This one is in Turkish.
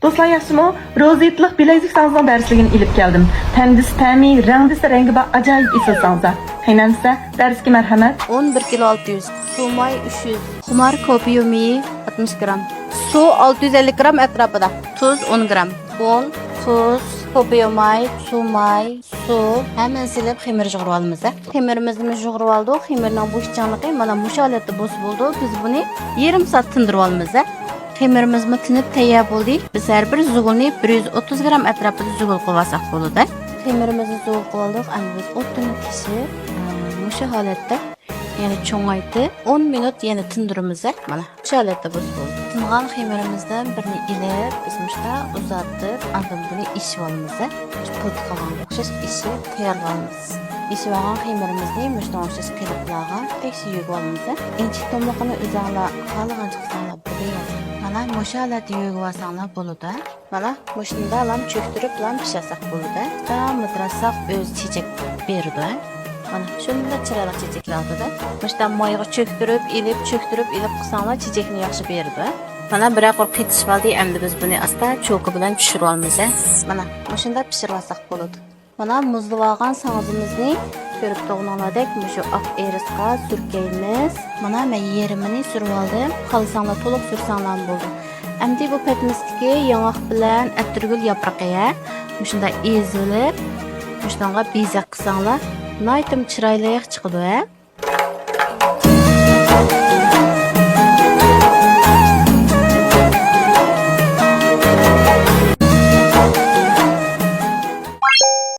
Dostlar yaxshimi? Rozetlik bilezik sanzdan dersligini ilip geldim. Tendis temi, rengdisi rengi bak acayip isil sanza. Haynansa derski merhamet. 11 kilo 600. Su may 300. Xumar kopiyumi 60 gram. Su 650 gram etrafında. Tuz 10 gram. Un, tuz, kopiyumay, su may, su. Hemen silip xemir jığırıp alımız. Xemirimizni jığırıp aldık. Xemirning bo'shchanligi mana bu holatda bos bo'ldi. Biz buni yarım saat tindirib olamiz. Xemirimizni tinib tayyor bo'ldi. Biz har bir zugulni 130 gram etrafida zugul qilib olsak bo'ladi. Xemirimizni zugul qilib oldik. Endi biz o'tini pishirib, şu holatda yani cho'ngaytib 10 minut yana tindiramiz. Mana shu holatda bos bo'ldi. Tingan xemirimizdan birini ilib, biz mushta uzatib, andan buni ishib olamiz. Pot qilgan o'xshash ishib tayyorlaymiz. İşib olgan xemirimizni mushta o'xshash qiliblarga tekshirib yuvib olamiz. Inchi tomliqini o'zinglar xohlagancha qilsanglar bo'ladi. Mana mushu holatda yuvib olsanglar bo'ladi. Mana mushunda lam cho'ktirib lam pishirsak bo'ladi. Mudrasaq o'z chechak berdi. Mana shunda chiroyli chechaklardi. Mushdan moyga cho'ktirib, ilib qilsanglar chechakni yaxshi berdi. Mana bir oqur qetishib oldi. Endi biz buni asta cho'qi bilan pishirib olamiz. Mana shunda pishirib olsak bo'ladi. Mana muzlab olgan sang'imizni ko'rib turganlaridek mushu oq erisqa surkaymiz. Mana men yerimini surib oldim. Qalsanglar to'liq sursanglar bo'ldi. Endi bu petmisdagi yong'oq bilan atirgul yaproqiga shunda ezilib, shunga bezak qilsanglar, naytim chiroyli chiqadi.